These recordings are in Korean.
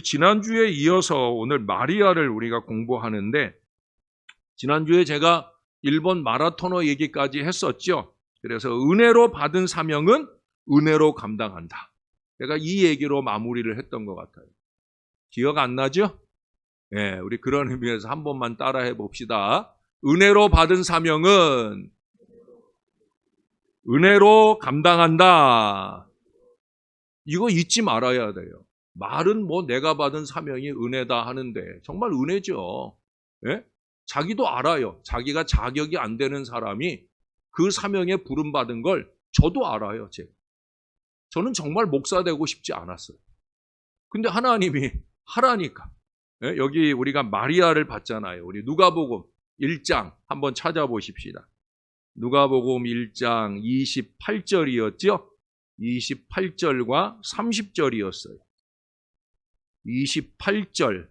지난주에 이어서 오늘 마리아를 우리가 공부하는데, 지난주에 제가 일본 마라토너 얘기까지 했었죠. 그래서 은혜로 받은 사명은 은혜로 감당한다. 제가 이 얘기로 마무리를 했던 것 같아요. 기억 안 나죠? 네, 우리 그런 의미에서 한 번만 따라해 봅시다. 은혜로 받은 사명은 은혜로 감당한다. 이거 잊지 말아야 돼요. 말은 뭐 내가 받은 사명이 은혜다 하는데 정말 은혜죠. 예? 자기도 알아요. 자기가 자격이 안 되는 사람이 그 사명에 부름받은 걸 저도 알아요. 저는 정말 목사 되고 싶지 않았어요. 근데 하나님이 하라니까. 예? 여기 우리가 마리아를 봤잖아요. 우리 누가복음 1장 한번 찾아보십시다. 누가복음 1장 28절이었죠? 28절과 30절이었어요. 28절.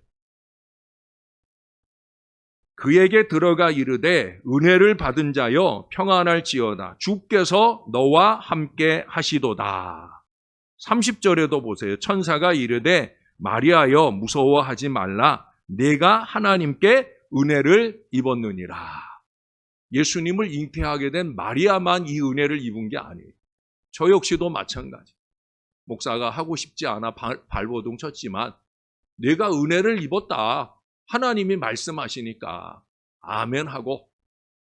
그에게 들어가 이르되 은혜를 받은 자여 평안할지어다. 주께서 너와 함께 하시도다. 30절에도 보세요. 천사가 이르되 마리아여 무서워하지 말라. 내가 하나님께 은혜를 입었느니라. 예수님을 잉태하게 된 마리아만 이 은혜를 입은 게 아니에요. 저 역시도 마찬가지. 목사가 하고 싶지 않아 발버둥 쳤지만 내가 은혜를 입었다. 하나님이 말씀하시니까 아멘 하고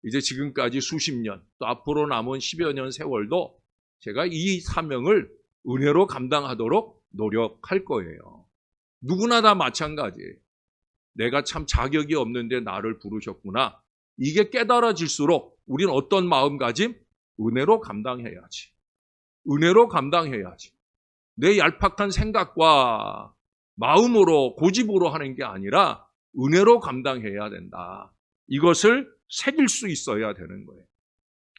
이제 지금까지 수십 년 또 앞으로 남은 10여 년 세월도 제가 이 사명을 은혜로 감당하도록 노력할 거예요. 누구나 다 마찬가지예요. 내가 참 자격이 없는데 나를 부르셨구나. 이게 깨달아질수록 우린 어떤 마음가짐? 은혜로 감당해야지. 은혜로 감당해야지. 내 얄팍한 생각과 마음으로 고집으로 하는 게 아니라 은혜로 감당해야 된다. 이것을 새길 수 있어야 되는 거예요.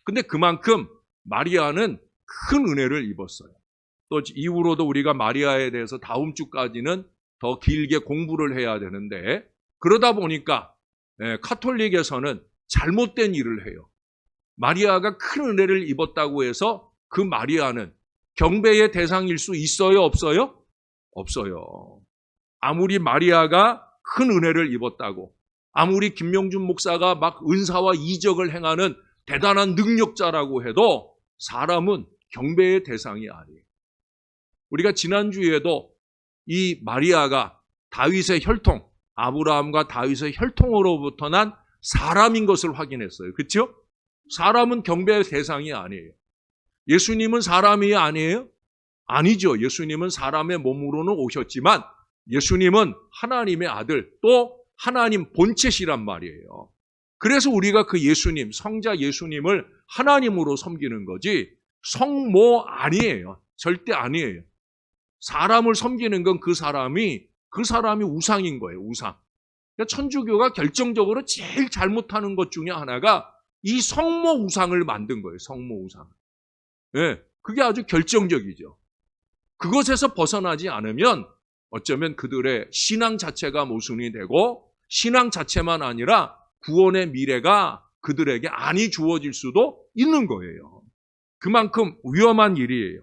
근데 그만큼 마리아는 큰 은혜를 입었어요. 또 이후로도 우리가 마리아에 대해서 다음 주까지는 더 길게 공부를 해야 되는데 그러다 보니까 카톨릭에서는 잘못된 일을 해요. 마리아가 큰 은혜를 입었다고 해서 그 마리아는 경배의 대상일 수 있어요? 없어요? 없어요. 아무리 마리아가 큰 은혜를 입었다고, 아무리 김명준 목사가 막 은사와 이적을 행하는 대단한 능력자라고 해도 사람은 경배의 대상이 아니에요. 우리가 지난주에도 이 마리아가 다윗의 혈통, 아브라함과 다윗의 혈통으로부터 난 사람인 것을 확인했어요. 그렇죠? 사람은 경배의 대상이 아니에요. 예수님은 사람이 아니에요? 아니죠. 예수님은 사람의 몸으로는 오셨지만 예수님은 하나님의 아들, 또 하나님 본체시란 말이에요. 그래서 우리가 그 예수님, 성자 예수님을 하나님으로 섬기는 거지 성모 아니에요. 절대 아니에요. 사람을 섬기는 건 그 사람이 우상인 거예요. 우상. 그러니까 천주교가 결정적으로 제일 잘못하는 것 중에 하나가 이 성모 우상을 만든 거예요. 성모 우상. 네, 그게 아주 결정적이죠. 그것에서 벗어나지 않으면 어쩌면 그들의 신앙 자체가 모순이 되고 신앙 자체만 아니라 구원의 미래가 그들에게 안이 주어질 수도 있는 거예요. 그만큼 위험한 일이에요.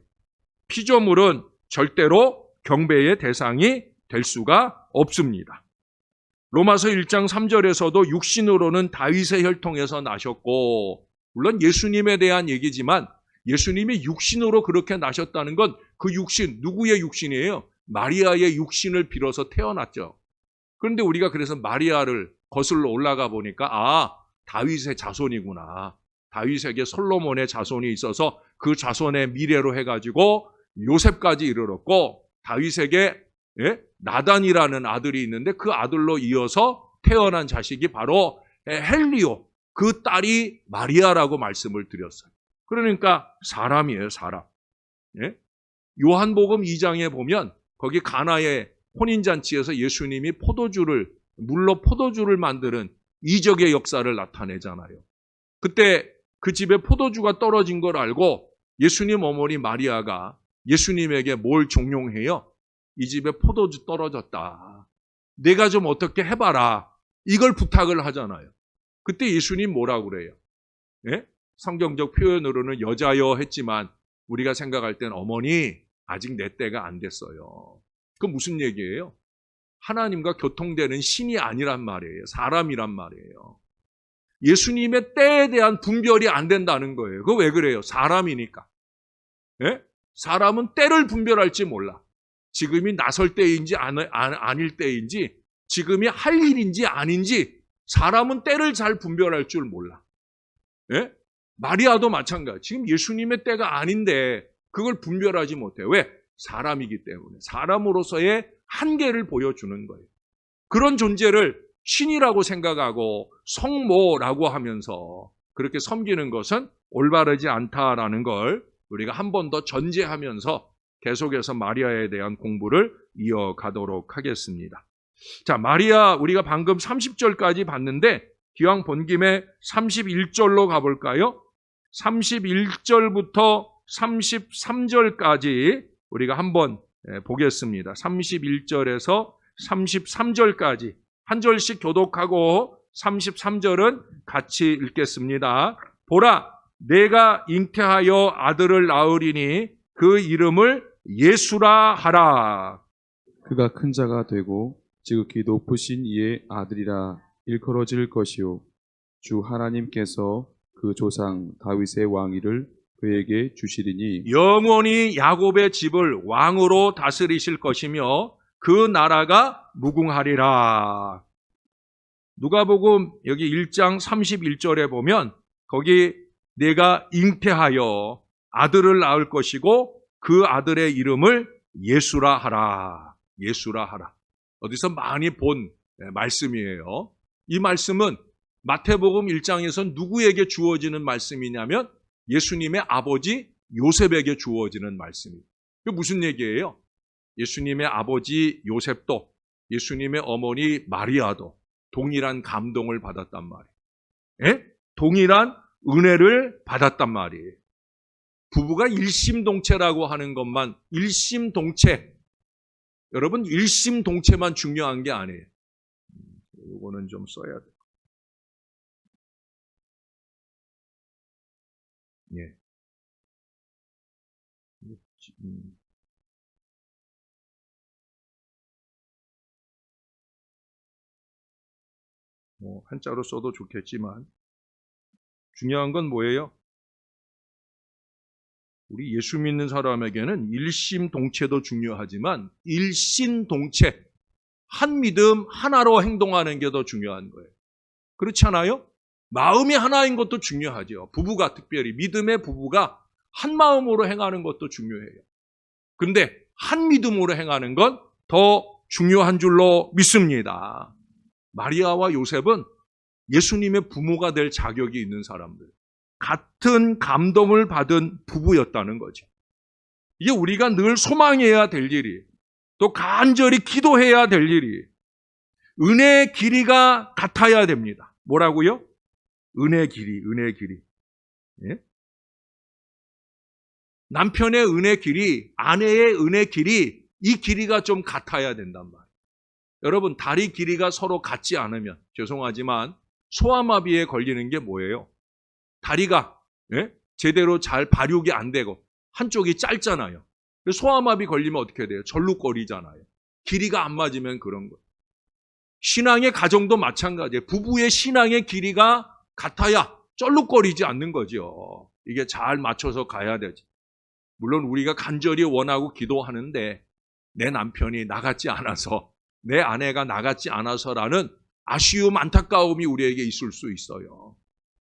피조물은 절대로 경배의 대상이 될 수가 없습니다. 로마서 1장 3절에서도 육신으로는 다윗의 혈통에서 나셨고, 물론 예수님에 대한 얘기지만 예수님이 육신으로 그렇게 나셨다는 건 그 육신, 누구의 육신이에요? 마리아의 육신을 빌어서 태어났죠. 그런데 우리가 그래서 마리아를 거슬러 올라가 보니까 다윗의 자손이구나. 다윗에게 솔로몬의 자손이 있어서 그 자손의 미래로 해가지고 요셉까지 이르렀고 다윗에게 나단이라는 아들이 있는데 그 아들로 이어서 태어난 자식이 바로 헬리오, 그 딸이 마리아라고 말씀을 드렸어요. 그러니까 사람이에요, 사람. 요한복음 2장에 보면 거기 가나의 혼인잔치에서 예수님이 물로 포도주를 만드는 이적의 역사를 나타내잖아요. 그때 그 집에 포도주가 떨어진 걸 알고 예수님 어머니 마리아가 예수님에게 뭘 종용해요? 이 집에 포도주 떨어졌다. 내가 좀 어떻게 해봐라. 이걸 부탁을 하잖아요. 그때 예수님 뭐라고 그래요? 성경적 표현으로는 여자여 했지만 우리가 생각할 땐 어머니 아직 내 때가 안 됐어요. 그건 무슨 얘기예요? 하나님과 교통되는 신이 아니란 말이에요. 사람이란 말이에요. 예수님의 때에 대한 분별이 안 된다는 거예요. 그거 왜 그래요? 사람이니까. 예? 사람은 때를 분별할지 몰라. 지금이 나설 때인지 아닐 때인지, 지금이 할 일인지 아닌지 사람은 때를 잘 분별할 줄 몰라. 예? 마리아도 마찬가지. 지금 예수님의 때가 아닌데 그걸 분별하지 못해. 왜? 사람이기 때문에. 사람으로서의 한계를 보여주는 거예요. 그런 존재를 신이라고 생각하고 성모라고 하면서 그렇게 섬기는 것은 올바르지 않다라는 걸 우리가 한 번 더 전제하면서 계속해서 마리아에 대한 공부를 이어가도록 하겠습니다. 자, 마리아 우리가 방금 30절까지 봤는데 기왕 본 김에 31절로 가볼까요? 31절부터 33절까지 우리가 한번 보겠습니다. 31절에서 33절까지 한 절씩 교독하고 33절은 같이 읽겠습니다. 보라, 내가 잉태하여 아들을 낳으리니 그 이름을 예수라 하라. 그가 큰 자가 되고 지극히 높으신 이의 아들이라 일컬어질 것이요 주 하나님께서 그 조상 다윗의 왕위를 그에게 주시리니 영원히 야곱의 집을 왕으로 다스리실 것이며 그 나라가 무궁하리라. 누가복음 여기 1장 31절에 보면 거기 내가 잉태하여 아들을 낳을 것이고 그 아들의 이름을 예수라 하라. 예수라 하라. 어디서 많이 본 말씀이에요. 이 말씀은 마태복음 1장에서 누구에게 주어지는 말씀이냐면 예수님의 아버지 요셉에게 주어지는 말씀이에요. 이게 무슨 얘기예요? 예수님의 아버지 요셉도 예수님의 어머니 마리아도 동일한 감동을 받았단 말이에요. 예? 동일한 은혜를 받았단 말이에요. 부부가 일심동체라고 하는 것만 일심동체. 여러분 일심동체만 중요한 게 아니에요. 이거는 좀 써야 돼요. 예. 뭐 한자로 써도 좋겠지만 중요한 건 뭐예요? 우리 예수 믿는 사람에게는 일심동체도 중요하지만 일신동체, 한 믿음 하나로 행동하는 게 더 중요한 거예요. 그렇지 않아요? 마음이 하나인 것도 중요하죠. 부부가 특별히 믿음의 부부가 한 마음으로 행하는 것도 중요해요. 근데 한 믿음으로 행하는 건 더 중요한 줄로 믿습니다. 마리아와 요셉은 예수님의 부모가 될 자격이 있는 사람들. 같은 감동을 받은 부부였다는 거죠. 이게 우리가 늘 소망해야 될 일이, 또 간절히 기도해야 될 일이, 은혜의 길이가 같아야 됩니다. 뭐라고요? 은혜의 길이, 은혜의 길이. 예? 남편의 은혜 길이, 아내의 은혜 길이, 이 길이가 좀 같아야 된단 말이에요. 여러분, 다리 길이가 서로 같지 않으면, 죄송하지만, 소아마비에 걸리는 게 뭐예요? 다리가 제대로 잘 발육이 안 되고 한쪽이 짧잖아요. 소아마비 걸리면 어떻게 돼요? 절룩거리잖아요. 길이가 안 맞으면 그런 거예요. 신앙의 가정도 마찬가지예요. 부부의 신앙의 길이가 같아야 쩔룩거리지 않는 거죠. 이게 잘 맞춰서 가야 되지. 물론 우리가 간절히 원하고 기도하는데 내 남편이 나 같지 않아서, 내 아내가 나 같지 않아서라는 아쉬움, 안타까움이 우리에게 있을 수 있어요.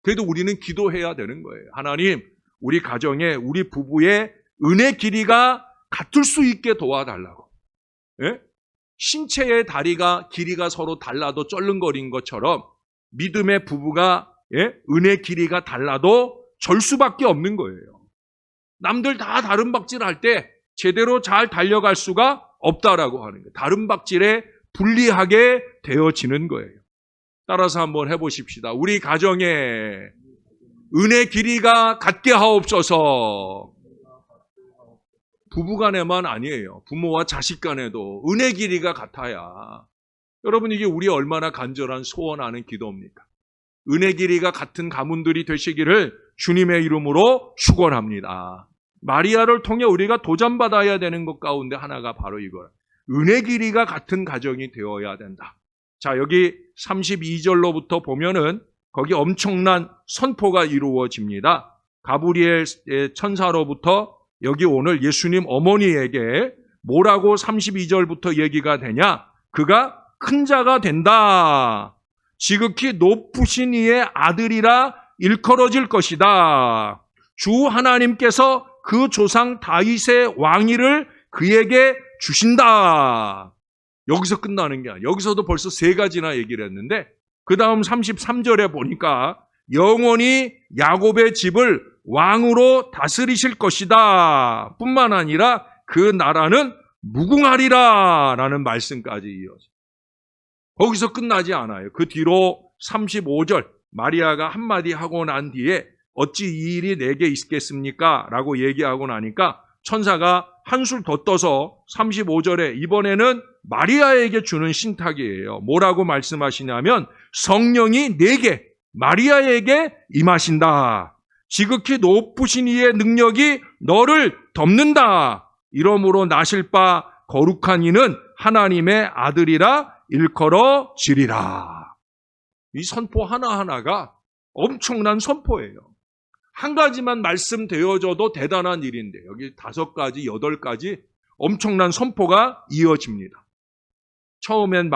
그래도 우리는 기도해야 되는 거예요. 하나님, 우리 가정에, 우리 부부의 은혜 길이가 같을 수 있게 도와달라고. 예? 신체의 다리가 길이가 서로 달라도 쩔렁거린 것처럼 믿음의 부부가 은혜 길이가 달라도 절 수밖에 없는 거예요. 남들 다 다른 박질할 때 제대로 잘 달려갈 수가 없다라고 하는 거예요. 다른 박질에 불리하게 되어지는 거예요. 따라서 한번 해보십시다. 우리 가정에 은혜 길이가 같게 하옵소서. 부부간에만 아니에요. 부모와 자식 간에도 은혜 길이가 같아야. 여러분, 이게 우리 얼마나 간절한 소원하는 기도입니까? 은혜 길이가 같은 가문들이 되시기를 주님의 이름으로 축원합니다. 마리아를 통해 우리가 도전받아야 되는 것 가운데 하나가 바로 이거예요. 은혜 길이가 같은 가정이 되어야 된다. 자, 여기 32절로부터 보면은 거기 엄청난 선포가 이루어집니다. 가브리엘 천사로부터 여기 오늘 예수님 어머니에게 뭐라고 32절부터 얘기가 되냐? 그가 큰 자가 된다. 지극히 높으신 이의 아들이라 일컬어질 것이다. 주 하나님께서 그 조상 다윗의 왕위를 그에게 주신다. 여기서 끝나는 게 아니야. 여기서도 벌써 세 가지나 얘기를 했는데 그 다음 33절에 보니까 영원히 야곱의 집을 왕으로 다스리실 것이다. 뿐만 아니라 그 나라는 무궁하리라 라는 말씀까지 이어져. 거기서 끝나지 않아요. 그 뒤로 35절 마리아가 한마디 하고 난 뒤에 어찌 이 일이 내게 있겠습니까? 라고 얘기하고 나니까 천사가 한술 더 떠서 35절에 이번에는 마리아에게 주는 신탁이에요. 뭐라고 말씀하시냐면 성령이 내게 마리아에게 임하신다. 지극히 높으신 이의 능력이 너를 덮는다. 이러므로 나실 바 거룩한 이는 하나님의 아들이라 일컬어지리라. 이 선포 하나하나가 엄청난 선포예요. 한 가지만 말씀되어져도 대단한 일인데 여기 5가지, 8가지 엄청난 선포가 이어집니다. 처음엔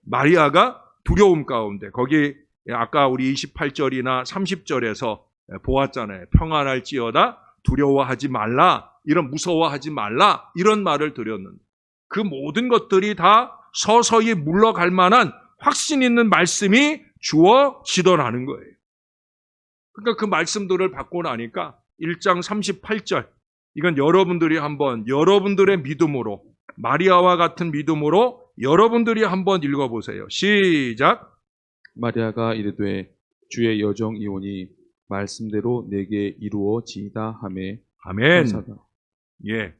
마리아가 두려움 가운데 거기 아까 우리 28절이나 30절에서 보았잖아요. 평안할지어다 두려워하지 말라, 이런 무서워하지 말라 이런 말을 드렸는데 그 모든 것들이 다 서서히 물러갈 만한 확신 있는 말씀이 주어지더라는 거예요. 그러니까 그 말씀들을 받고 나니까 1장 38절 이건 여러분들이 한번 여러분들의 믿음으로 마리아와 같은 믿음으로 여러분들이 한번 읽어보세요. 시작. 마리아가 이르되 주의 여정이오니 말씀대로 내게 이루어지이다 하매 아멘. 천사가 예,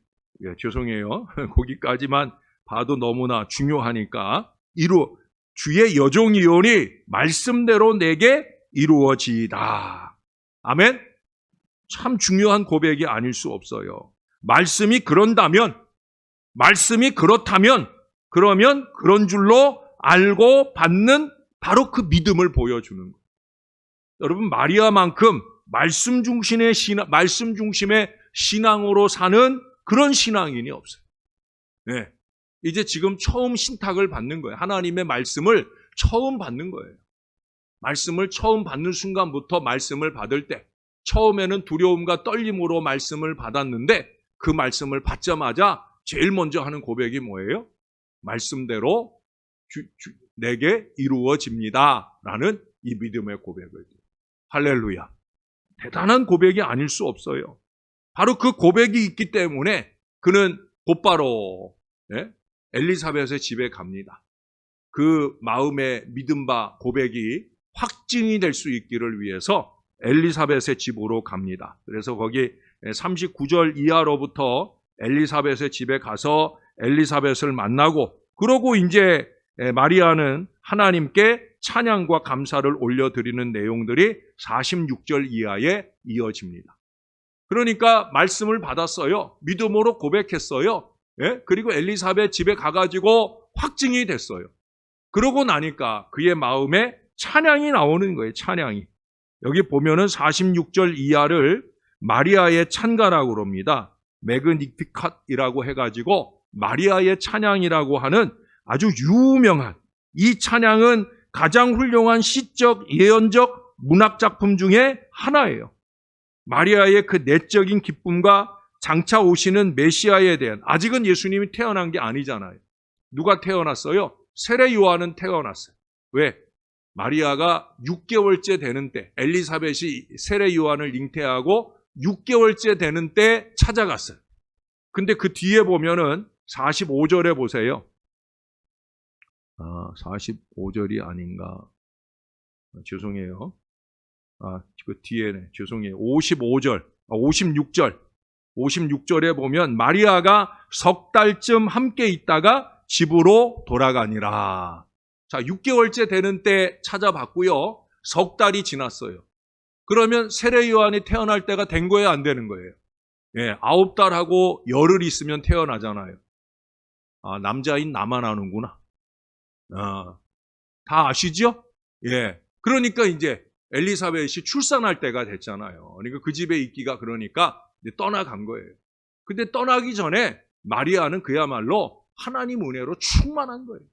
죄송해요. 거기까지만 봐도 너무나 중요하니까 주의 여종이오니 말씀대로 내게 이루어지이다. 아멘. 참 중요한 고백이 아닐 수 없어요. 말씀이 그런다면, 말씀이 그렇다면, 그러면 그런 줄로 알고 받는 바로 그 믿음을 보여주는 거예요. 여러분, 마리아만큼 말씀 중심의 신앙으로 사는 그런 신앙인이 없어요. 네. 이제 지금 처음 신탁을 받는 거예요. 하나님의 말씀을 처음 받는 거예요. 말씀을 처음 받는 순간부터 말씀을 받을 때 처음에는 두려움과 떨림으로 말씀을 받았는데 그 말씀을 받자마자 제일 먼저 하는 고백이 뭐예요? 말씀대로 내게 이루어집니다. 라는 이 믿음의 고백을. 할렐루야. 대단한 고백이 아닐 수 없어요. 바로 그 고백이 있기 때문에 그는 곧바로 엘리사벳의 집에 갑니다. 그 마음의 믿음과 고백이 확증이 될 수 있기를 위해서 엘리사벳의 집으로 갑니다. 그래서 거기 39절 이하로부터 엘리사벳의 집에 가서 엘리사벳을 만나고 그러고 이제 마리아는 하나님께 찬양과 감사를 올려드리는 내용들이 46절 이하에 이어집니다. 그러니까 말씀을 받았어요. 믿음으로 고백했어요. 그리고 엘리사벳 집에 가가지고 확증이 됐어요. 그러고 나니까 그의 마음에 찬양이 나오는 거예요. 찬양이. 여기 보면은 46절 이하를 마리아의 찬가라고 그럽니다. 매그니피캇이라고 해가지고 마리아의 찬양이라고 하는 아주 유명한 이 찬양은 가장 훌륭한 시적, 예언적 문학 작품 중에 하나예요. 마리아의 그 내적인 기쁨과 장차 오시는 메시아에 대한, 아직은 예수님이 태어난 게 아니잖아요. 누가 태어났어요? 세례 요한은 태어났어요. 왜? 마리아가 6개월째 되는 때, 엘리사벳이 세례 요한을 잉태하고 6개월째 되는 때 찾아갔어요. 근데 그 뒤에 보면은 45절에 보세요. 45절이 아닌가. 죄송해요. 그 뒤에네. 죄송해요. 56절에 보면 마리아가 석 달쯤 함께 있다가 집으로 돌아가니라. 자, 6개월째 되는 때 찾아봤고요. 석 달이 지났어요. 그러면 세례 요한이 태어날 때가 된 거예요, 안 되는 거예요? 예, 9달하고 열흘 있으면 태어나잖아요. 아, 남자인 나만 아는구나. 다 아시죠? 예. 그러니까 이제 엘리사벳이 출산할 때가 됐잖아요. 그러니까 그 집에 있기가 그러니까 이제 떠나간 거예요. 근데 떠나기 전에 마리아는 그야말로 하나님 은혜로 충만한 거예요.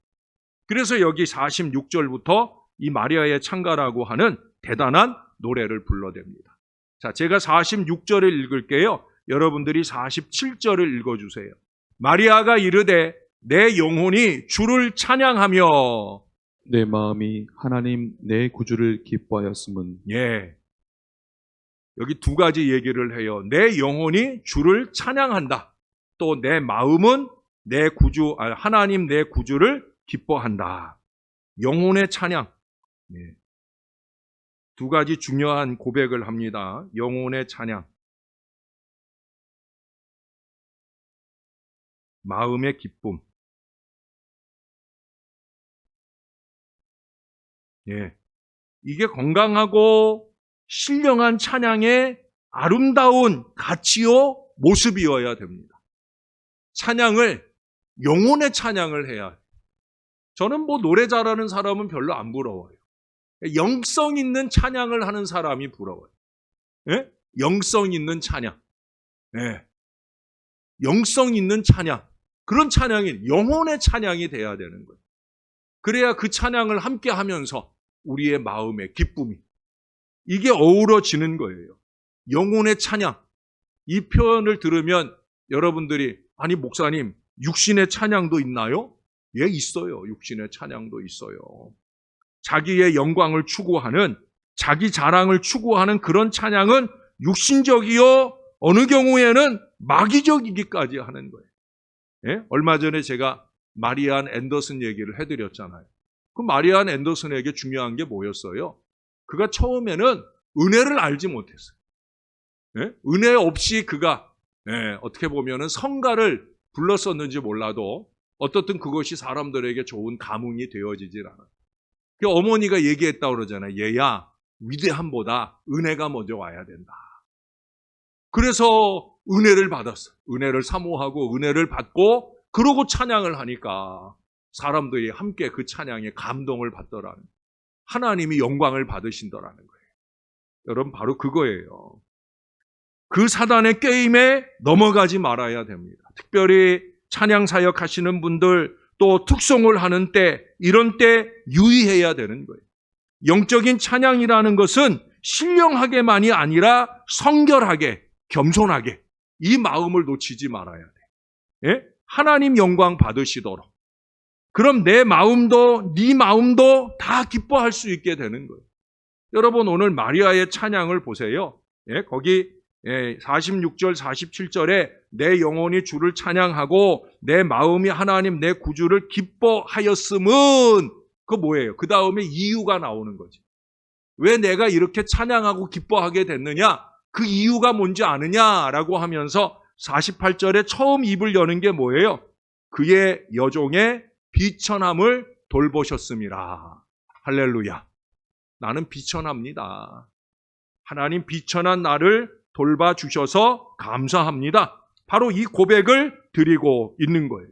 그래서 여기 46절부터 이 마리아의 창가라고 하는 대단한 노래를 불러댑니다. 자, 제가 46절을 읽을게요. 여러분들이 47절을 읽어주세요. 마리아가 이르되 내 영혼이 주를 찬양하며 내 마음이 하나님 내 구주를 기뻐하였음은 예. 여기 두 가지 얘기를 해요. 내 영혼이 주를 찬양한다. 또 내 마음은 내 구주, 하나님 내 구주를 기뻐한다. 영혼의 찬양. 예. 두 가지 중요한 고백을 합니다. 영혼의 찬양. 마음의 기쁨. 예. 이게 건강하고 신령한 찬양의 아름다운 가치요 모습이어야 됩니다. 찬양을 영혼의 찬양을 해야 해요. 저는 뭐 노래 잘하는 사람은 별로 안 부러워요. 영성 있는 찬양을 하는 사람이 부러워요. 예? 영성 있는 찬양. 예. 영성 있는 찬양. 그런 찬양이 영혼의 찬양이 돼야 되는 거예요. 그래야 그 찬양을 함께 하면서 우리의 마음의 기쁨이 이게 어우러지는 거예요. 영혼의 찬양. 이 표현을 들으면 여러분들이 아니 목사님 육신의 찬양도 있나요? 예, 있어요. 육신의 찬양도 있어요. 자기의 영광을 추구하는 자기 자랑을 추구하는 그런 찬양은 육신적이요 어느 경우에는 마귀적이기까지 하는 거예요. 예? 얼마 전에 제가 마리안 앤더슨 얘기를 해드렸잖아요. 그 마리안 앤더슨에게 중요한 게 뭐였어요? 그가 처음에는 은혜를 알지 못했어요. 예? 은혜 없이 그가 어떻게 보면은 성가를 불렀었는지 몰라도 어떻든 그것이 사람들에게 좋은 감흥이 되어지질 않아요. 그 어머니가 얘기했다고 그러잖아요. 얘야, 위대함보다 은혜가 먼저 와야 된다. 그래서 은혜를 받았어요. 은혜를 사모하고 은혜를 받고 그러고 찬양을 하니까 사람들이 함께 그 찬양에 감동을 받더라는 하나님이 영광을 받으신더라는 거예요. 여러분 바로 그거예요. 그 사단의 게임에 넘어가지 말아야 됩니다. 특별히 찬양 사역 하시는 분들 또 특송을 하는 때 이런 때 유의해야 되는 거예요. 영적인 찬양이라는 것은 신령하게만이 아니라 성결하게 겸손하게 이 마음을 놓치지 말아야 돼. 예? 하나님 영광 받으시도록. 그럼 내 마음도 네 마음도 다 기뻐할 수 있게 되는 거예요. 여러분 오늘 마리아의 찬양을 보세요. 예? 거기 46절 47절에 내 영혼이 주를 찬양하고 내 마음이 하나님 내 구주를 기뻐하였음은 그 뭐예요? 그 다음에 이유가 나오는 거지. 왜 내가 이렇게 찬양하고 기뻐하게 됐느냐? 그 이유가 뭔지 아느냐라고 하면서 48절에 처음 입을 여는 게 뭐예요? 그의 여종의 비천함을 돌보셨음이라. 할렐루야. 나는 비천합니다. 하나님 비천한 나를 돌봐주셔서 감사합니다. 바로 이 고백을 드리고 있는 거예요.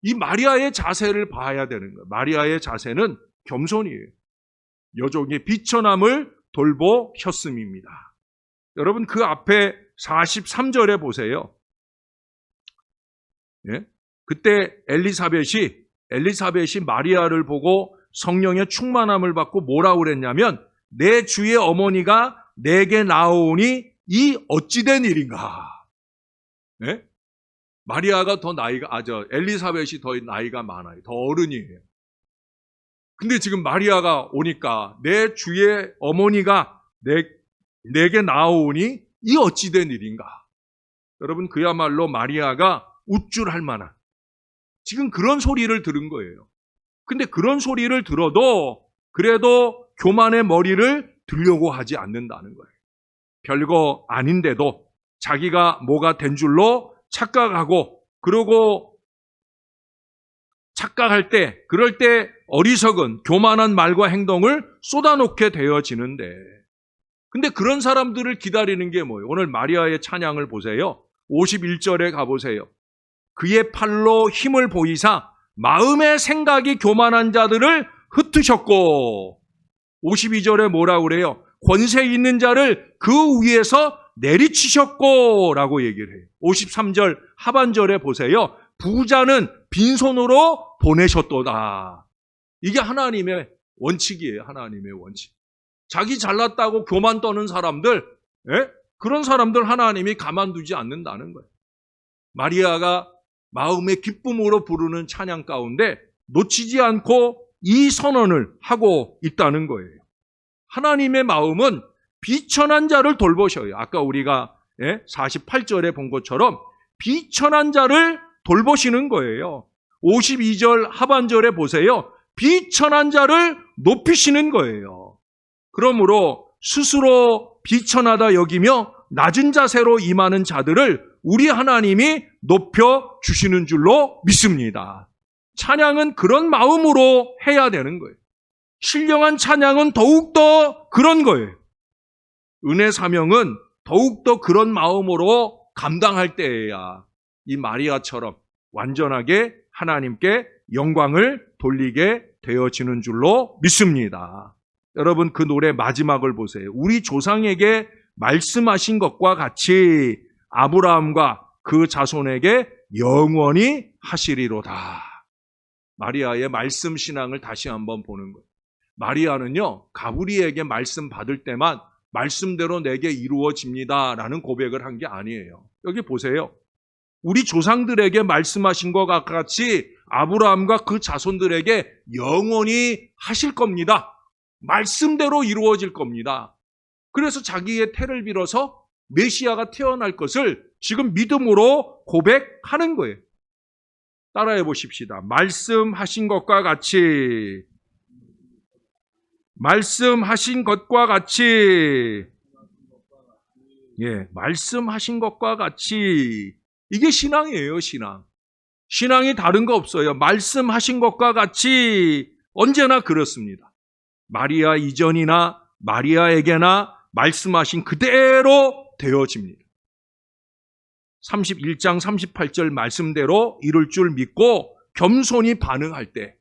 이 마리아의 자세를 봐야 되는 거예요. 마리아의 자세는 겸손이에요. 여종의 비천함을 돌보셨음입니다. 여러분 그 앞에 43절에 보세요. 예? 그때 엘리사벳이 마리아를 보고 성령의 충만함을 받고 뭐라고 그랬냐면 내 주의 어머니가 내게 나오니 이 어찌된 일인가. 예? 마리아가 더 엘리사벳이 더 나이가 많아요. 더 어른이에요. 근데 지금 마리아가 오니까 내 주의 어머니가 내게 나오니 이 어찌된 일인가. 여러분 그야말로 마리아가 우쭐할 만한 지금 그런 소리를 들은 거예요. 근데 그런 소리를 들어도 그래도 교만의 머리를 들려고 하지 않는다는 거예요. 별거 아닌데도 자기가 뭐가 된 줄로 착각하고 그러고 착각할 때 그럴 때 어리석은 교만한 말과 행동을 쏟아놓게 되어지는데 근데 그런 사람들을 기다리는 게 뭐예요? 오늘 마리아의 찬양을 보세요. 51절에 가보세요. 그의 팔로 힘을 보이사 마음의 생각이 교만한 자들을 흩으셨고, 52절에 뭐라고 그래요? 권세 있는 자를 그 위에서 내리치셨고 라고 얘기를 해요. 53절 하반절에 보세요. 부자는 빈손으로 보내셨도다. 이게 하나님의 원칙이에요. 하나님의 원칙. 자기 잘났다고 교만 떠는 사람들, 그런 사람들 하나님이 가만두지 않는다는 거예요. 마리아가 마음의 기쁨으로 부르는 찬양 가운데 놓치지 않고 이 선언을 하고 있다는 거예요. 하나님의 마음은 비천한 자를 돌보셔요. 아까 우리가 48절에 본 것처럼 비천한 자를 돌보시는 거예요. 52절 하반절에 보세요. 비천한 자를 높이시는 거예요. 그러므로 스스로 비천하다 여기며 낮은 자세로 임하는 자들을 우리 하나님이 높여주시는 줄로 믿습니다. 찬양은 그런 마음으로 해야 되는 거예요. 신령한 찬양은 더욱더 그런 거예요. 은혜 사명은 더욱더 그런 마음으로 감당할 때에야 이 마리아처럼 완전하게 하나님께 영광을 돌리게 되어지는 줄로 믿습니다. 여러분, 그 노래 마지막을 보세요. 우리 조상에게 말씀하신 것과 같이 아브라함과 그 자손에게 영원히 하시리로다. 마리아의 말씀 신앙을 다시 한번 보는 거예요. 마리아는요, 가브리에게 말씀 받을 때만 말씀대로 내게 이루어집니다 라는 고백을 한 게 아니에요. 여기 보세요. 우리 조상들에게 말씀하신 것과 같이 아브라함과 그 자손들에게 영원히 하실 겁니다. 말씀대로 이루어질 겁니다. 그래서 자기의 태를 빌어서 메시아가 태어날 것을 지금 믿음으로 고백하는 거예요. 따라해 보십시다. 말씀하신 것과 같이, 말씀하신 것과 같이, 말씀하신 것과 같이. 이게 신앙이에요, 신앙. 신앙이 다른 거 없어요. 말씀하신 것과 같이 언제나 그렇습니다. 마리아 이전이나 마리아에게나 말씀하신 그대로 되어집니다. 31장 38절 말씀대로 이룰 줄 믿고 겸손히 반응할 때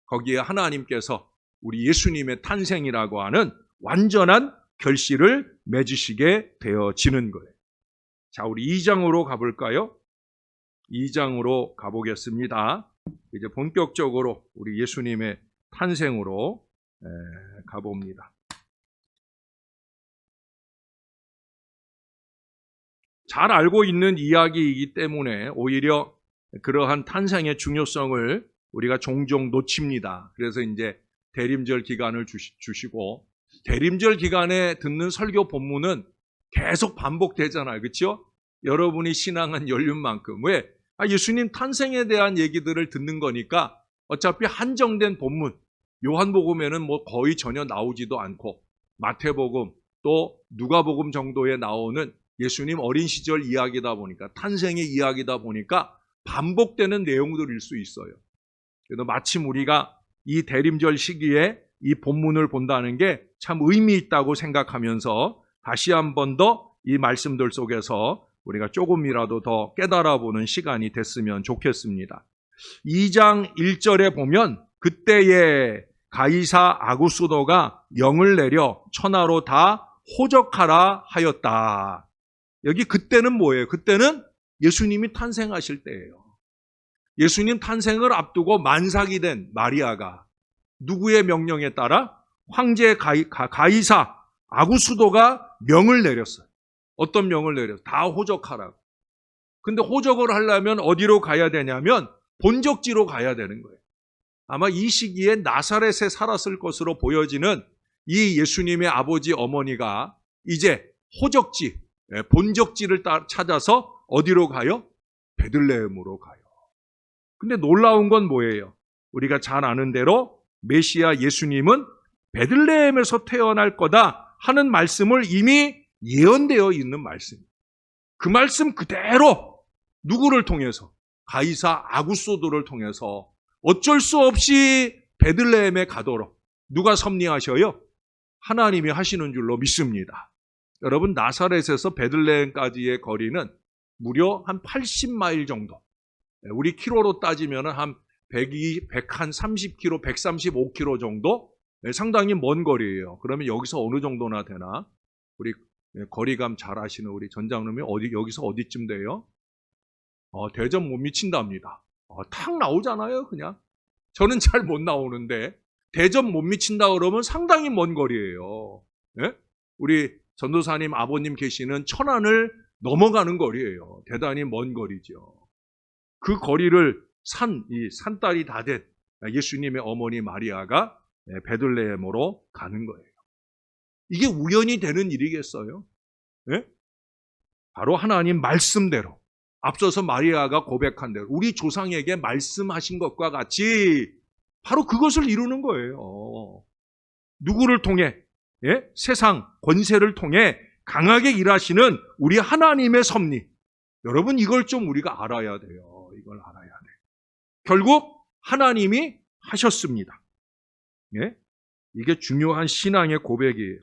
거기에 하나님께서 우리 예수님의 탄생이라고 하는 완전한 결실을 맺으시게 되어지는 거예요. 자, 우리 2장으로 가볼까요? 2장으로 가보겠습니다. 이제 본격적으로 우리 예수님의 탄생으로 가봅니다. 잘 알고 있는 이야기이기 때문에 오히려 그러한 탄생의 중요성을 우리가 종종 놓칩니다. 그래서 이제 대림절 기간을 주시고 대림절 기간에 듣는 설교 본문은 계속 반복되잖아요. 그렇죠? 여러분이 신앙한 연륜만큼. 왜? 예수님 탄생에 대한 얘기들을 듣는 거니까 어차피 한정된 본문, 요한복음에는 뭐 거의 전혀 나오지도 않고 마태복음 또 누가복음 정도에 나오는 예수님 어린 시절 이야기다 보니까 탄생의 이야기다 보니까 반복되는 내용들일 수 있어요. 그래서 마침 우리가 이 대림절 시기에 이 본문을 본다는 게 참 의미 있다고 생각하면서 다시 한 번 더 이 말씀들 속에서 우리가 조금이라도 더 깨달아보는 시간이 됐으면 좋겠습니다. 2장 1절에 보면 그때에 가이사 아구스도가 영을 내려 천하로 다 호적하라 하였다. 여기 그때는 뭐예요? 그때는 예수님이 탄생하실 때예요. 예수님 탄생을 앞두고 만삭이 된 마리아가 누구의 명령에 따라 황제 가이사 아구스도가 명을 내렸어요. 어떤 명을 내렸어요? 다 호적하라고. 근데 호적을 하려면 어디로 가야 되냐면 본적지로 가야 되는 거예요. 아마 이 시기에 나사렛에 살았을 것으로 보여지는 이 예수님의 아버지 어머니가 이제 호적지, 본적지를 찾아서 어디로 가요? 베들레헴으로 가요. 근데 놀라운 건 뭐예요? 우리가 잘 아는 대로 메시아 예수님은 베들레헴에서 태어날 거다 하는 말씀을 이미 예언되어 있는 말씀이에요. 그 말씀 그대로 누구를 통해서? 가이사 아구스도를 통해서 어쩔 수 없이 베들레헴에 가도록 누가 섭리하셔요? 하나님이 하시는 줄로 믿습니다. 여러분, 나사렛에서 베들레헴까지의 거리는 무려 한 80마일 정도. 우리 키로로 따지면 한 130km, 135km 정도? 상당히 먼 거리예요. 그러면 여기서 어느 정도나 되나? 우리 거리감 잘 아시는 우리 전장님이 여기서 어디쯤 돼요? 대전 못 미친답니다. 탁 나오잖아요, 그냥. 저는 잘 못 나오는데, 대전 못 미친다 그러면 상당히 먼 거리예요. 예? 우리 전도사님 아버님 계시는 천안을 넘어가는 거리예요. 대단히 먼 거리죠. 그 거리를 이 산딸이 다 된 예수님의 어머니 마리아가 베들레헴으로 가는 거예요. 이게 우연히 되는 일이겠어요? 예? 바로 하나님 말씀대로, 앞서서 마리아가 고백한 대로 우리 조상에게 말씀하신 것과 같이 바로 그것을 이루는 거예요. 누구를 통해? 예? 세상 권세를 통해 강하게 일하시는 우리 하나님의 섭리. 여러분, 이걸 좀 우리가 알아야 돼요. 이걸 알아야 돼요. 결국 하나님이 하셨습니다. 예? 이게 중요한 신앙의 고백이에요.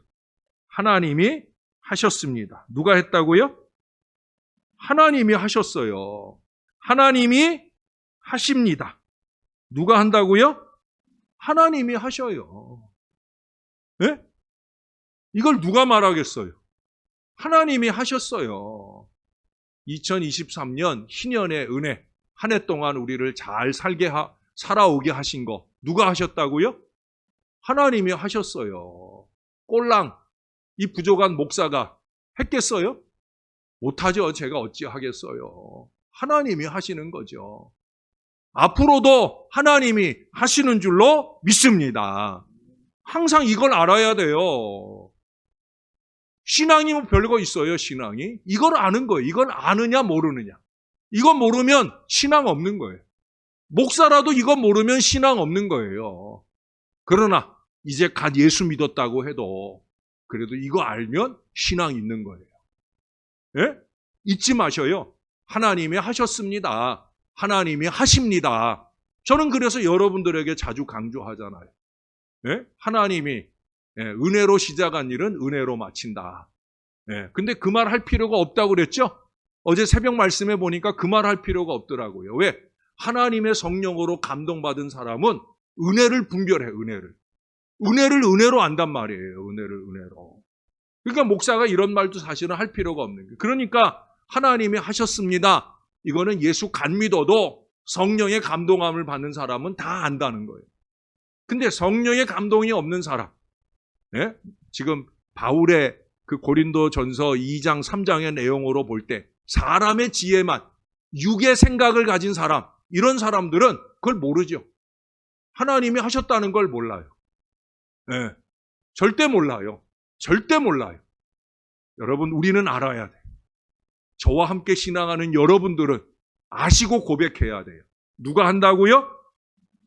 하나님이 하셨습니다. 누가 했다고요? 하나님이 하셨어요. 하나님이 하십니다. 누가 한다고요? 하나님이 하셔요. 예? 이걸 누가 말하겠어요? 하나님이 하셨어요. 2023년 희년의 은혜, 한 해 동안 우리를 잘 살아오게 하신 거 누가 하셨다고요? 하나님이 하셨어요. 꼴랑 이 부족한 목사가 했겠어요? 못하죠. 제가 어찌 하겠어요. 하나님이 하시는 거죠. 앞으로도 하나님이 하시는 줄로 믿습니다. 항상 이걸 알아야 돼요. 신앙이 뭐 별거 있어요, 신앙이. 이걸 아는 거예요. 이걸 아느냐 모르느냐. 이건 모르면 신앙 없는 거예요. 목사라도 이건 모르면 신앙 없는 거예요. 그러나 이제 갓 예수 믿었다고 해도 그래도 이거 알면 신앙 있는 거예요. 예? 잊지 마셔요. 하나님이 하셨습니다. 하나님이 하십니다. 저는 그래서 여러분들에게 자주 강조하잖아요. 예? 하나님이 은혜로 시작한 일은 은혜로 마친다. 근데 그 말 할 필요가 없다고 그랬죠? 어제 새벽 말씀에 보니까 그 말 할 필요가 없더라고요. 왜? 하나님의 성령으로 감동받은 사람은 은혜를 분별해, 은혜를. 은혜를 은혜로 안단 말이에요. 은혜를 은혜로. 그러니까 목사가 이런 말도 사실은 할 필요가 없는 거예요. 그러니까 하나님이 하셨습니다. 이거는 예수 간 믿어도 성령의 감동함을 받는 사람은 다 안다는 거예요. 근데 성령의 감동이 없는 사람, 예? 지금 바울의 그 고린도전서 2장 3장의 내용으로 볼 때 사람의 지혜만, 육의 생각을 가진 사람, 이런 사람들은 그걸 모르죠. 하나님이 하셨다는 걸 몰라요. 예. 절대 몰라요. 절대 몰라요. 여러분, 우리는 알아야 돼요. 저와 함께 신앙하는 여러분들은 아시고 고백해야 돼요. 누가 한다고요?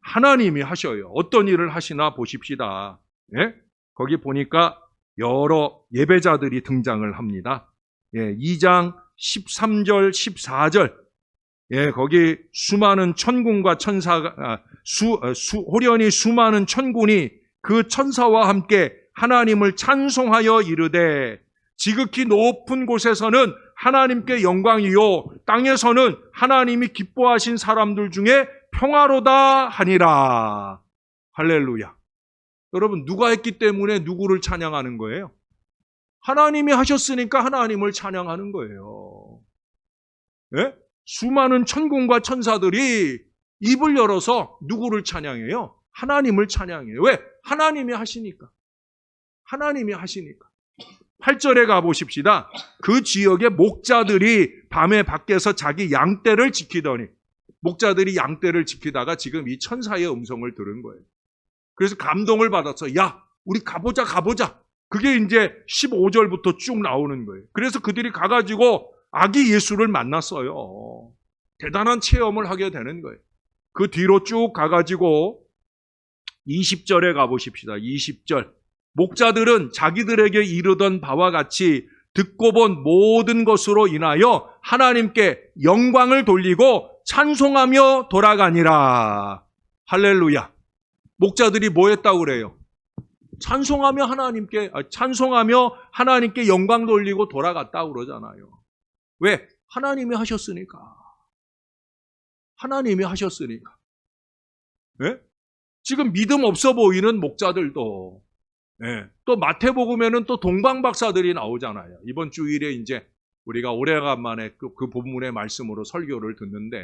하나님이 하셔요. 어떤 일을 하시나 보십시다. 예? 거기 보니까 여러 예배자들이 등장을 합니다. 2장 13절, 14절. 거기 수많은 천군과 천사가, 호련히 수많은 천군이 그 천사와 함께 하나님을 찬송하여 이르되 지극히 높은 곳에서는 하나님께 영광이요 땅에서는 하나님이 기뻐하신 사람들 중에 평화로다 하니라. 할렐루야. 여러분, 누가 했기 때문에 누구를 찬양하는 거예요? 하나님이 하셨으니까 하나님을 찬양하는 거예요. 예? 수많은 천군과 천사들이 입을 열어서 누구를 찬양해요? 하나님을 찬양해요. 왜? 하나님이 하시니까. 하나님이 하시니까. 8절에 가보십시다. 그 지역의 목자들이 밤에 밖에서 자기 양떼를 지키더니, 목자들이 양떼를 지키다가 지금 이 천사의 음성을 들은 거예요. 그래서 감동을 받아서 야, 우리 가보자. 그게 이제 15절부터 쭉 나오는 거예요. 그래서 그들이 가가지고 아기 예수를 만났어요. 대단한 체험을 하게 되는 거예요. 그 뒤로 쭉 가가지고 20절에 가보십시다. 20절. 목자들은 자기들에게 이르던 바와 같이 듣고 본 모든 것으로 인하여 하나님께 영광을 돌리고 찬송하며 돌아가니라. 할렐루야. 목자들이 뭐 했다고 그래요? 찬송하며 하나님께 영광 돌리고 돌아갔다고 그러잖아요. 왜? 하나님이 하셨으니까. 하나님이 하셨으니까. 예? 지금 믿음 없어 보이는 목자들도, 예, 또 마태복음에는 또 동방박사들이 나오잖아요. 이번 주일에 이제 우리가 오래간만에 그 본문의 말씀으로 설교를 듣는데,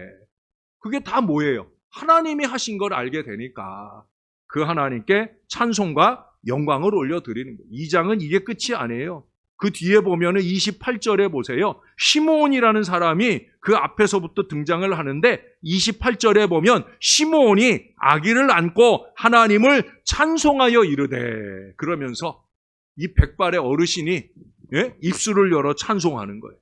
그게 다 뭐예요? 하나님이 하신 걸 알게 되니까 그 하나님께 찬송과 영광을 올려드리는 거예요. 2장은 이게 끝이 아니에요. 그 뒤에 보면은 28절에 보세요. 시므온이라는 사람이 그 앞에서부터 등장을 하는데 28절에 보면 시므온이 아기를 안고 하나님을 찬송하여 이르되, 그러면서 이 백발의 어르신이, 예? 입술을 열어 찬송하는 거예요.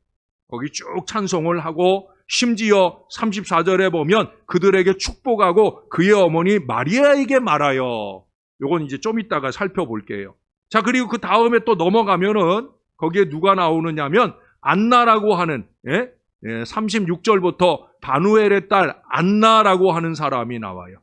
거기 쭉 찬송을 하고 심지어 34절에 보면 그들에게 축복하고 그의 어머니 마리아에게 말하여, 요건 이제 좀 이따가 살펴볼게요. 자, 그리고 그 다음에 또 넘어가면은 거기에 누가 나오느냐면 안나라고 하는, 36절부터 바누엘의 딸 안나라고 하는 사람이 나와요.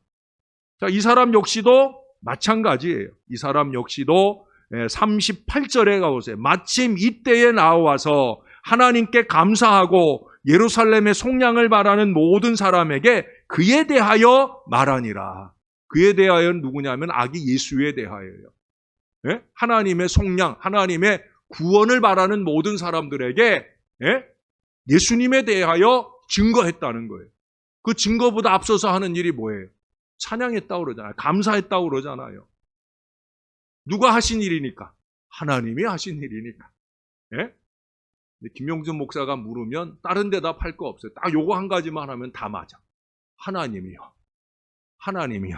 자, 이 사람 역시도 마찬가지예요. 이 사람 역시도 38절에 가보세요. 마침 이때에 나와서 하나님께 감사하고 예루살렘의 속량을 바라는 모든 사람에게 그에 대하여 말하니라. 그에 대하여는 누구냐면 아기 예수에 대하여요. 예? 하나님의 속량, 하나님의 구원을 바라는 모든 사람들에게, 예? 예수님에 대하여 증거했다는 거예요. 그 증거보다 앞서서 하는 일이 뭐예요? 찬양했다고 그러잖아요. 감사했다고 그러잖아요. 누가 하신 일이니까? 하나님이 하신 일이니까. 예? 김용준 목사가 물으면 다른 대답할 거 없어요. 딱 요거 한 가지만 하면 다 맞아. 하나님이요. 하나님이요.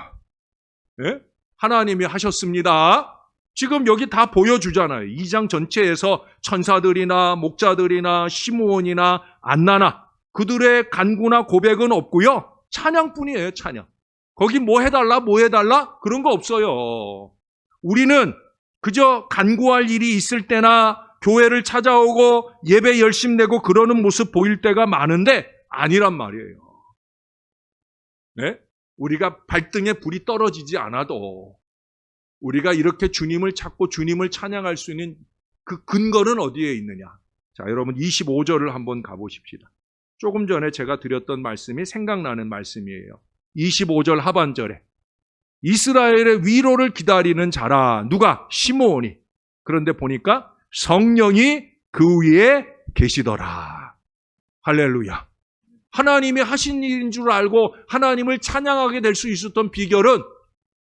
예? 하나님이 하셨습니다. 지금 여기 다 보여주잖아요. 2장 전체에서 천사들이나 목자들이나 시므온이나 안나나 그들의 간구나 고백은 없고요. 찬양뿐이에요. 찬양. 거기 뭐 해달라 뭐 해달라 그런 거 없어요. 우리는 그저 간구할 일이 있을 때나 교회를 찾아오고 예배 열심 내고 그러는 모습 보일 때가 많은데 아니란 말이에요. 네? 우리가 발등에 불이 떨어지지 않아도 우리가 이렇게 주님을 찾고 주님을 찬양할 수 있는 그 근거는 어디에 있느냐? 자, 여러분 25절을 한번 가보십시다. 조금 전에 제가 드렸던 말씀이 생각나는 말씀이에요. 25절 하반절에 이스라엘의 위로를 기다리는 자라. 누가? 시므온이. 그런데 보니까 성령이 그 위에 계시더라. 할렐루야. 하나님이 하신 일인 줄 알고 하나님을 찬양하게 될 수 있었던 비결은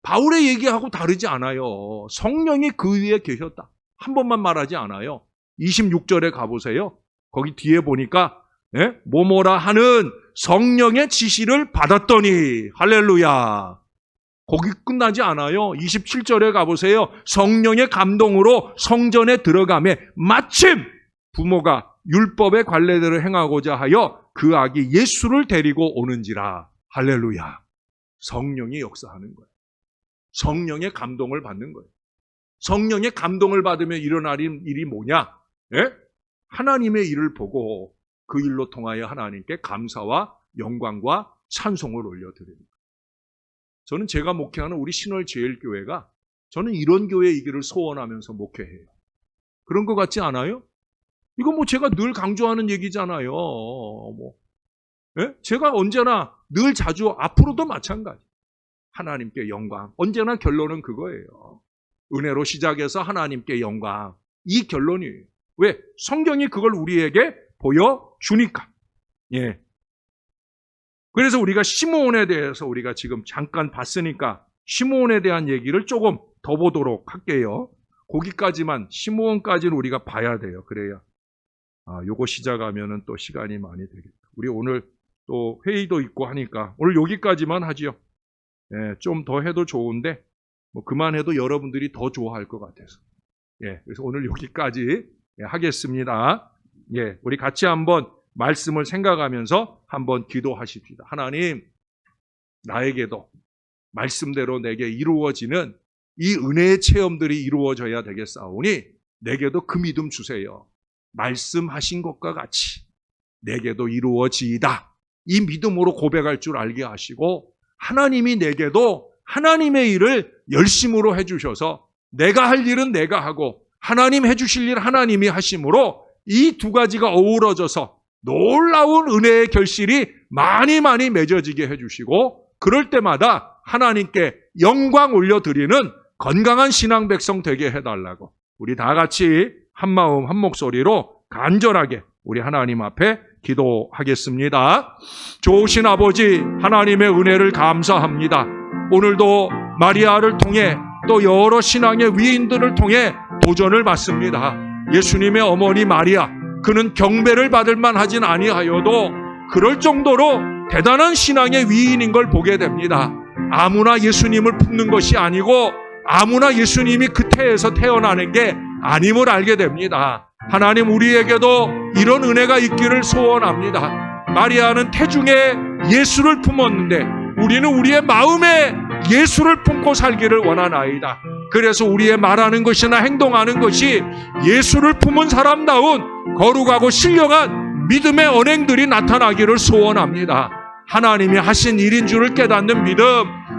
바울의 얘기하고 다르지 않아요. 성령이 그 위에 계셨다. 한 번만 말하지 않아요. 26절에 가보세요. 거기 뒤에 보니까 뭐뭐라 하는 성령의 지시를 받았더니 할렐루야. 거기 끝나지 않아요. 27절에 가보세요. 성령의 감동으로 성전에 들어가매 마침 부모가 율법의 관례대로 행하고자 하여 그 아기 예수를 데리고 오는지라. 할렐루야. 성령이 역사하는 거예요. 성령의 감동을 받는 거예요. 성령의 감동을 받으면 일어날 일이 뭐냐? 예? 하나님의 일을 보고 그 일로 통하여 하나님께 감사와 영광과 찬송을 올려드립니다. 저는 제가 목회하는 우리 신월제일교회가 저는 이런 교회이기를 소원하면서 목회해요. 그런 것 같지 않아요? 이거 뭐 제가 늘 강조하는 얘기잖아요. 예? 제가 언제나 늘 자주 앞으로도 마찬가지. 하나님께 영광. 언제나 결론은 그거예요. 은혜로 시작해서 하나님께 영광. 이 결론이에요. 왜? 성경이 그걸 우리에게 보여주니까. 예. 그래서 우리가 시므온에 대해서 우리가 지금 잠깐 봤으니까 시므온에 대한 얘기를 조금 더 보도록 할게요. 거기까지만, 시므온까지는 우리가 봐야 돼요. 그래야 요거 시작하면은 또 시간이 많이 되겠다. 우리 오늘 또 회의도 있고 하니까 오늘 여기까지만 하지요. 예, 좀 더 해도 좋은데 뭐 그만해도 여러분들이 더 좋아할 것 같아서. 예, 그래서 오늘 여기까지 하겠습니다. 예, 우리 같이 한번 말씀을 생각하면서 한번 기도하십시다. 하나님, 나에게도 말씀대로 내게 이루어지는 이 은혜의 체험들이 이루어져야 되겠사오니 내게도 그 믿음 주세요. 말씀하신 것과 같이 내게도 이루어지이다. 이 믿음으로 고백할 줄 알게 하시고 하나님이 내게도 하나님의 일을 열심으로 해주셔서 내가 할 일은 내가 하고 하나님 해주실 일 하나님이 하심으로 이 두 가지가 어우러져서 놀라운 은혜의 결실이 많이 맺어지게 해주시고 그럴 때마다 하나님께 영광 올려드리는 건강한 신앙 백성 되게 해달라고 우리 다 같이 한마음 한목소리로 간절하게 우리 하나님 앞에 기도하겠습니다. 좋으신 아버지 하나님의 은혜를 감사합니다. 오늘도 마리아를 통해 또 여러 신앙의 위인들을 통해 도전을 받습니다. 예수님의 어머니 마리아 그는 경배를 받을 만하진 아니하여도 그럴 정도로 대단한 신앙의 위인인 걸 보게 됩니다. 아무나 예수님을 품는 것이 아니고 아무나 예수님이 그 태에서 태어나는 게 아님을 알게 됩니다. 하나님 우리에게도 이런 은혜가 있기를 소원합니다. 마리아는 태중에 예수를 품었는데 우리는 우리의 마음에 예수를 품고 살기를 원하나이다. 그래서 우리의 말하는 것이나 행동하는 것이 예수를 품은 사람다운 거룩하고 신령한 믿음의 언행들이 나타나기를 소원합니다. 하나님이 하신 일인 줄을 깨닫는 믿음,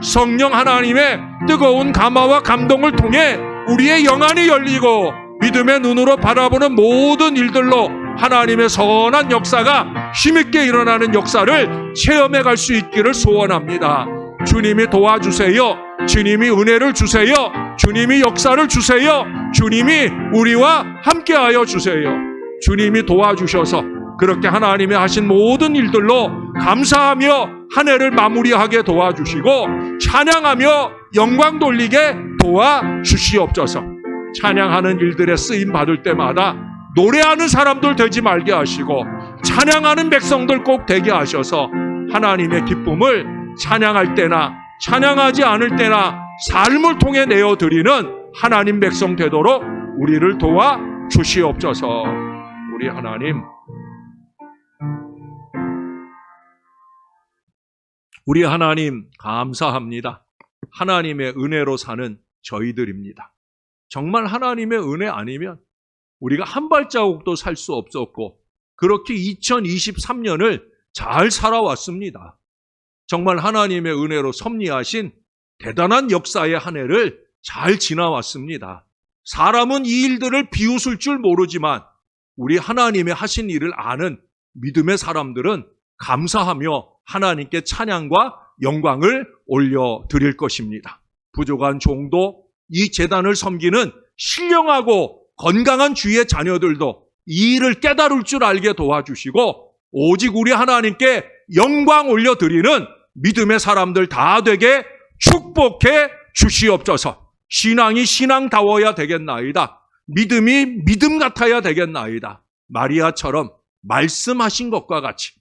성령 하나님의 뜨거운 감화와 감동을 통해 우리의 영안이 열리고 믿음의 눈으로 바라보는 모든 일들로 하나님의 선한 역사가 힘있게 일어나는 역사를 체험해 갈 수 있기를 소원합니다. 주님이 도와주세요. 주님이 은혜를 주세요. 주님이 역사를 주세요. 주님이 우리와 함께하여 주세요. 주님이 도와주셔서 그렇게 하나님이 하신 모든 일들로 감사하며 한 해를 마무리하게 도와주시고 찬양하며 영광 돌리게 도와주시옵소서. 찬양하는 일들에 쓰임 받을 때마다 노래하는 사람들 되지 말게 하시고 찬양하는 백성들 꼭 되게 하셔서 하나님의 기쁨을 찬양할 때나 찬양하지 않을 때나 삶을 통해 내어드리는 하나님 백성 되도록 우리를 도와주시옵소서. 우리 하나님, 우리 하나님 감사합니다. 하나님의 은혜로 사는 저희들입니다. 정말 하나님의 은혜 아니면 우리가 한 발자국도 살 수 없었고 그렇게 2023년을 잘 살아왔습니다. 정말 하나님의 은혜로 섭리하신 대단한 역사의 한 해를 잘 지나왔습니다. 사람은 이 일들을 비웃을 줄 모르지만 우리 하나님의 하신 일을 아는 믿음의 사람들은 감사하며 하나님께 찬양과 영광을 올려드릴 것입니다. 부족한 종도 이 제단을 섬기는 신령하고 건강한 주의 자녀들도 이 일을 깨달을 줄 알게 도와주시고 오직 우리 하나님께 영광 올려드리는 믿음의 사람들 다 되게 축복해 주시옵소서. 신앙이 신앙다워야 되겠나이다. 믿음이 믿음 같아야 되겠나이다. 마리아처럼 말씀하신 것과 같이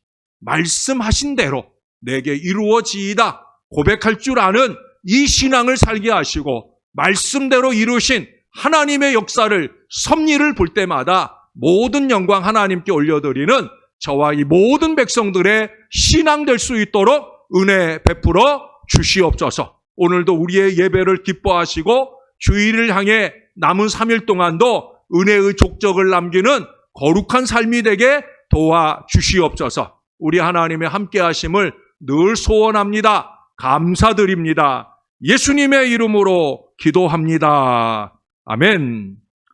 말씀하신 대로 내게 이루어지이다 고백할 줄 아는 이 신앙을 살게 하시고 말씀대로 이루신 하나님의 역사를 섭리를 볼 때마다 모든 영광 하나님께 올려드리는 저와 이 모든 백성들의 신앙 될 수 있도록 은혜 베풀어 주시옵소서. 오늘도 우리의 예배를 기뻐하시고 주일을 향해 남은 3일 동안도 은혜의 족적을 남기는 거룩한 삶이 되게 도와주시옵소서. 우리 하나님의 함께 하심을 늘 소원합니다. 감사드립니다. 예수님의 이름으로 기도합니다. 아멘.